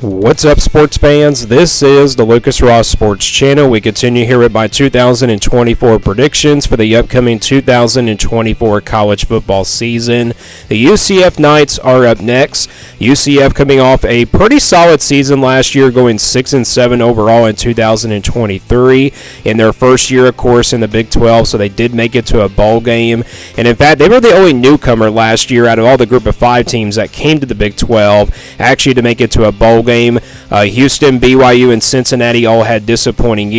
What's up, sports fans? This is the Lucas Ross Sports Channel. We continue here with my 2024 predictions for the upcoming 2024 college football season. The UCF Knights are up next. UCF coming off a pretty solid season last year, going 6-7 overall in 2023. In their first year, of course, in the Big 12, so they did make it to a bowl game. And in fact, they were the only newcomer last year out of all the group of 5 teams that came to the Big 12, actually to make it to a bowl game. Houston, BYU, and Cincinnati all had disappointing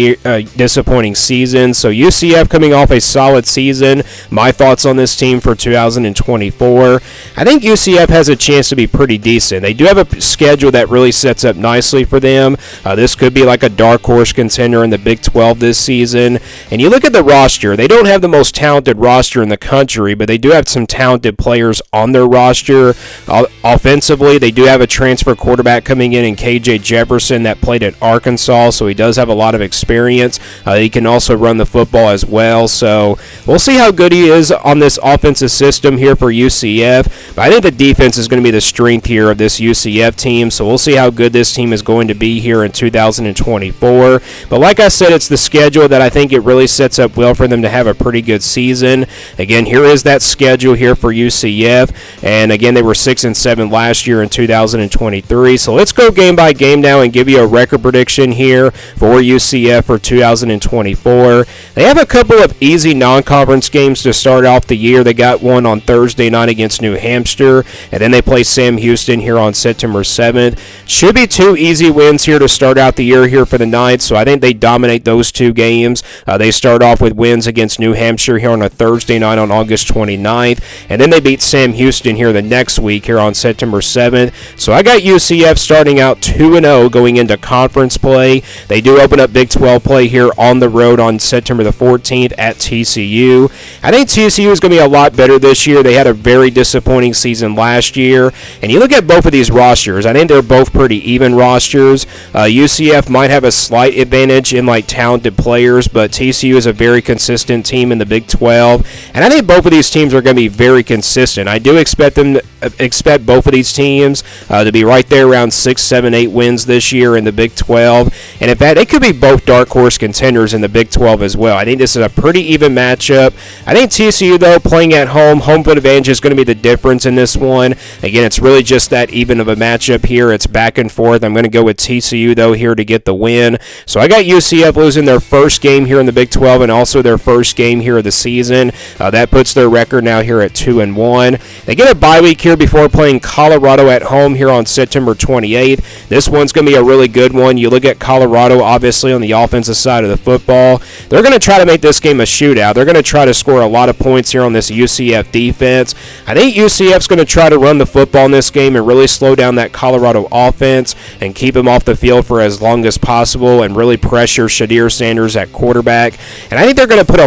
seasons. So UCF coming off a solid season. My thoughts on this team for 2024. I think UCF has a chance to be pretty decent. They do have a schedule that really sets up nicely for them. This could be like a dark horse contender in the Big 12 this season. And you look at the roster. They don't have the most talented roster in the country, but they do have some talented players on their roster. Offensively, they do have a transfer quarterback coming in KJ Jefferson that played at Arkansas, so he does have a lot of experience. He can also run the football as well, so we'll see how good he is on this offensive system here for UCF. But I think the defense is going to be the strength here of this UCF team, so we'll see how good this team is going to be here in 2024. But like I said, it's the schedule that I think it really sets up well for them to have a pretty good season. Again, here is that schedule here for UCF, and again, they were 6-7 last year in 2023, so let's go game by game now and give you a record prediction here for UCF for 2024. They have a couple of easy non-conference games to start off the year. They got one on Thursday night against New Hampshire, and then they play Sam Houston here on September 7th. Should be 2 easy wins here to start out the year here for the Knights, so I think they dominate those 2 games. They start off with wins against New Hampshire here on a Thursday night on August 29th, and then they beat Sam Houston here the next week here on September 7th. So I got UCF starting out 2-0 going into conference play. They do open up Big 12 play here on the road on September the 14th at TCU. I think TCU is going to be a lot better this year. They had a very disappointing season last year. And you look at both of these rosters, I think they're both pretty even rosters. UCF might have a slight advantage in like talented players, but TCU is a very consistent team in the Big 12. And I think both of these teams are going to be very consistent. I do expect both of these teams to be right there around 6, 7, 8 wins this year in the Big 12. And in fact, it could be both dark horse contenders in the Big 12 as well. I think this is a pretty even matchup. I think TCU, though, playing at home field advantage is going to be the difference in this one. Again, it's really just that even of a matchup here. It's back and forth. I'm going to go with TCU, though, here to get the win. So I got UCF losing their first game here in the Big 12 and also their first game here of the season. That puts their record now here at 2-1. They get a bye week here before playing Colorado at home here on September 28th. This one's going to be a really good one. You look at Colorado, obviously, on the offensive side of the football. They're going to try to make this game a shootout. They're going to try to score a lot of points here on this UCF defense. I think UCF's going to try to run the football in this game and really slow down that Colorado offense and keep them off the field for as long as possible and really pressure Shadir Sanders at quarterback. And I think they're going to put a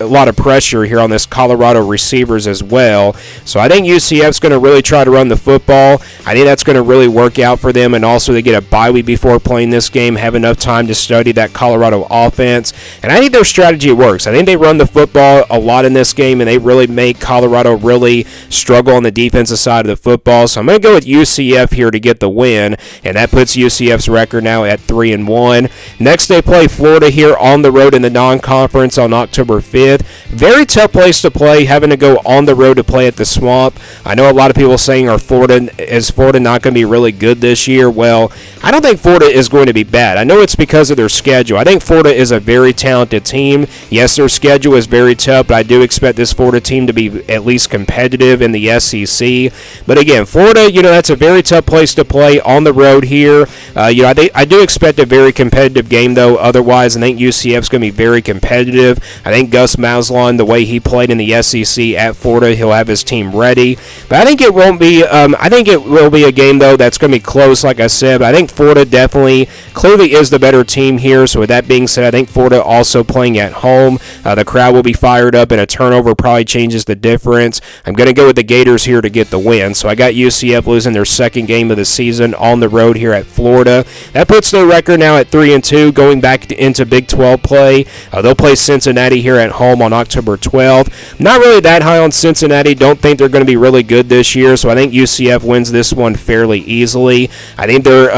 lot of pressure here on this Colorado receivers as well. So I think UCF's going to really try to run the football. I think that's going to really work out for them, and also they get a bye week before playing this game, have enough time to study that Colorado offense, and I think their strategy works. I think they run the football a lot in this game, and they really make Colorado really struggle on the defensive side of the football, so I'm going to go with UCF here to get the win, and that puts UCF's record now at 3-1. Next, they play Florida here on the road in the non-conference on October 5th. Very tough place to play, having to go on the road to play at the Swamp. I know a lot of people saying, is Florida not going to be really good this year? Well, I don't think Florida is going to be bad. I know it's because of their schedule. I think Florida is a very talented team. Yes, their schedule is very tough, but I do expect this Florida team to be at least competitive in the SEC. But again, Florida, that's a very tough place to play on the road here. I do expect a very competitive game, though. Otherwise, I think UCF's going to be very competitive. I think Gus Malzahn, the way he played in the SEC at Florida, he'll have his team ready. But I think it won't be. I think it will be a game, though, that's going to be close, like I said. But I think Florida definitely, clearly is the better team here. So with that being said, I think Florida also playing at home. The crowd will be fired up, and a turnover probably changes the difference. I'm going to go with the Gators here to get the win. So I got UCF losing their second game of the season on the road here at Florida. That puts their record now at 3-2, going back into Big 12 play. They'll play Cincinnati here at home on October 12th. Not really that high on Cincinnati. Don't think they're going to be really good this year, so I think UCF wins this one fairly easily. I think their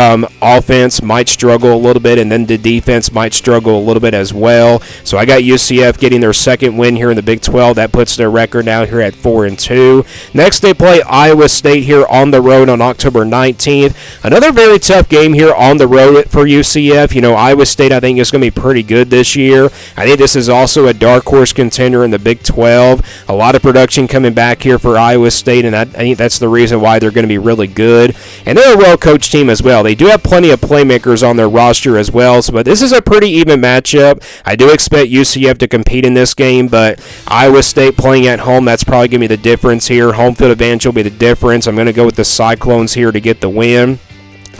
offense might struggle a little bit, and then the defense might struggle a little bit as well. So I got UCF getting their second win here in the Big 12. That puts their record now here at 4-2. Next, they play Iowa State here on the road on October 19th. Another very tough game here on the road for UCF. You know, Iowa State, I think, is going to be pretty good this year. I think this is also a dark horse contender in the Big 12. A lot of production coming back here for Iowa State, and I think that's the reason why they're going to be really good. And they're a well-coached team as well. They do have plenty of playmakers on their roster as well, but this is a pretty even matchup. I do expect UCF to compete in this game, but Iowa State playing at home, that's probably going to be the difference here. Home field advantage will be the difference. I'm going to go with the Cyclones here to get the win.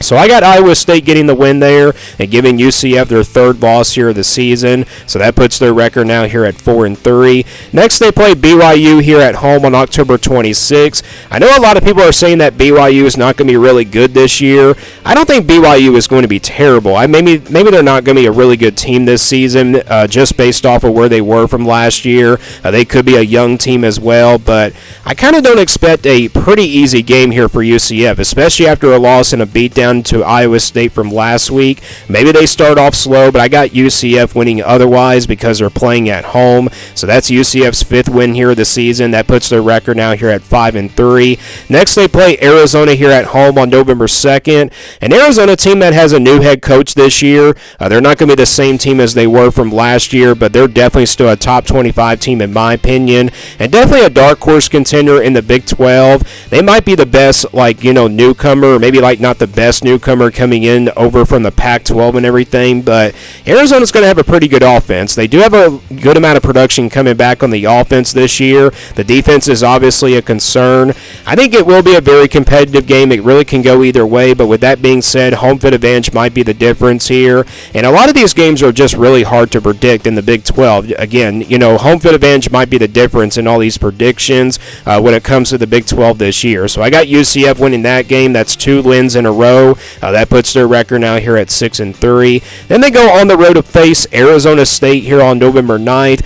So I got Iowa State getting the win there and giving UCF their third loss here of the season. So that puts their record now here at 4-3. Next, they play BYU here at home on October 26th. I know a lot of people are saying that BYU is not going to be really good this year. I don't think BYU is going to be terrible. Maybe they're not going to be a really good team this season, just based off of where they were from last year. They could be a young team as well, but I kind of don't expect a pretty easy game here for UCF, especially after a loss and a beatdown to Iowa State from last week. Maybe they start off slow, but I got UCF winning otherwise because they're playing at home. So that's UCF's fifth win here of the season. That puts their record now here at 5-3. Next, they play Arizona here at home on November 2nd. An Arizona team that has a new head coach this year. They're not going to be the same team as they were from last year, but they're definitely still a top 25 team in my opinion, and definitely a dark horse contender in the Big 12. They might be the best, newcomer, or maybe not the best newcomer coming in over from the Pac-12 and everything, but Arizona's going to have a pretty good offense. They do have a good amount of production coming back on the offense this year. The defense is obviously a concern. I think it will be a very competitive game. It really can go either way, but with that being said, home field advantage might be the difference here, and a lot of these games are just really hard to predict in the Big 12. Again, home field advantage might be the difference in all these predictions when it comes to the Big 12 this year. So I got UCF winning that game. That's 2 wins in a row. That puts their record now here at 6-3. Then they go on the road to face Arizona State here on November 9th.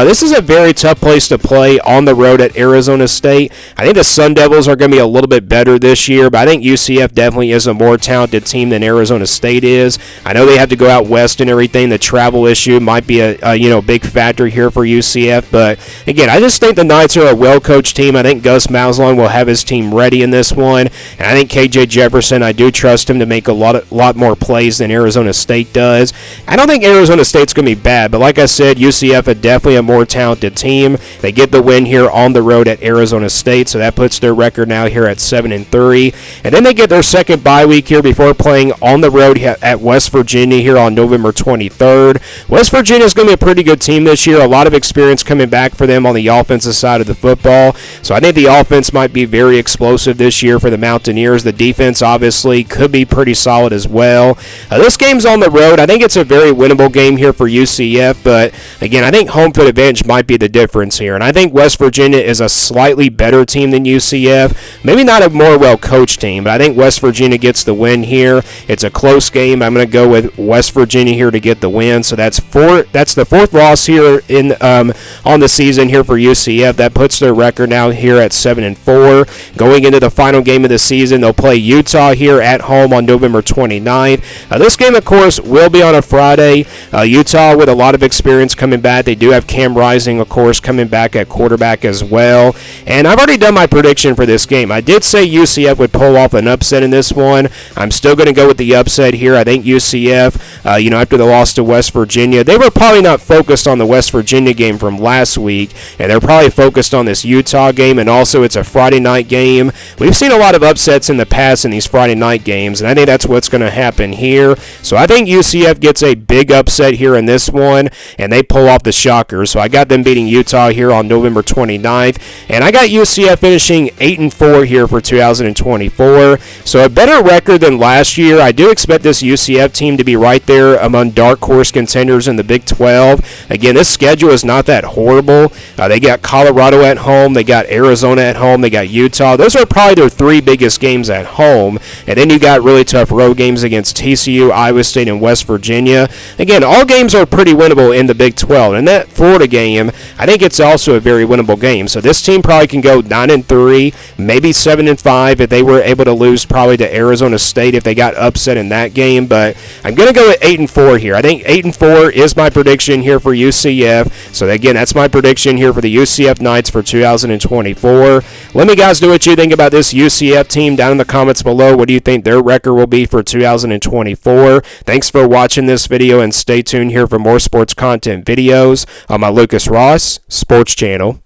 This is a very tough place to play on the road at Arizona State. I think the Sun Devils are going to be a little bit better this year, but I think UCF definitely is a more talented team than Arizona State is. I know they have to go out west and everything. The travel issue might be a big factor here for UCF, but again, I just think the Knights are a well-coached team. I think Gus Malzahn will have his team ready in this one, and I think KJ Jefferson, I do trust him to make a lot more plays than Arizona State does. I don't think Arizona State's going to be bad, but like I said, UCF is definitely a more talented team. They get the win here on the road at Arizona State, so that puts their record now here at 7-3. And then they get their second bye week here before playing on the road at West Virginia here on November 23rd. West Virginia is going to be a pretty good team this year. A lot of experience coming back for them on the offensive side of the football. So I think the offense might be very explosive this year for the Mountaineers. The defense obviously could be pretty solid as well. This game's on the road. I think it's a very winnable game here for UCF, but again, I think home field advantage might be the difference here. And I think West Virginia is a slightly better team than UCF. Maybe not a more well-coached team, but I think West Virginia gets the win here. It's a close game. I'm going to go with West Virginia here to get the win. So that's the fourth loss here in on the season here for UCF. That puts their record now here at 7-4. Going into the final game of the season, they'll play Utah here at home on November 29th. This game, of course, will be on a Friday. Utah with a lot of experience coming back. They do have Cam Rising, of course, coming back at quarterback as well. And I've already done my prediction for this game. I did say UCF would pull off an upset in this one. I'm still going to go with the upset here. I think UCF, after the loss to West Virginia, they were probably not focused on the West Virginia game from last week, and they're probably focused on this Utah game, and also it's a Friday night game. We've seen a lot of upsets in the past in these Friday night games, and I think that's what's going to happen here. So I think UCF gets a big upset here in this one, and they pull off the shocker. So I got them beating Utah here on November 29th, and I got UCF finishing 8-4 here for 2024. So a better record than last year. I do expect this UCF team to be right there among dark horse contenders in the Big 12. Again, this schedule is not that horrible. They got Colorado at home, they got Arizona at home, they got Utah. Those are probably their 3 biggest games at home, and then you do got really tough road games against TCU, Iowa State, and West Virginia. Again, all games are pretty winnable in the Big 12, and that Florida game, I think it's also a very winnable game. So this team probably can go 9-3, maybe 7-5 if they were able to lose probably to Arizona State if they got upset in that game. But I'm going to go at 8-4 here. I think 8-4 is my prediction here for UCF. So again, that's my prediction here for the UCF Knights for 2024. Let me guys know what you think about this UCF team down in the comments below. What do you think their record will be for 2024? Thanks for watching this video, and stay tuned here for more sports content videos on my Lucas Ross Sports Channel.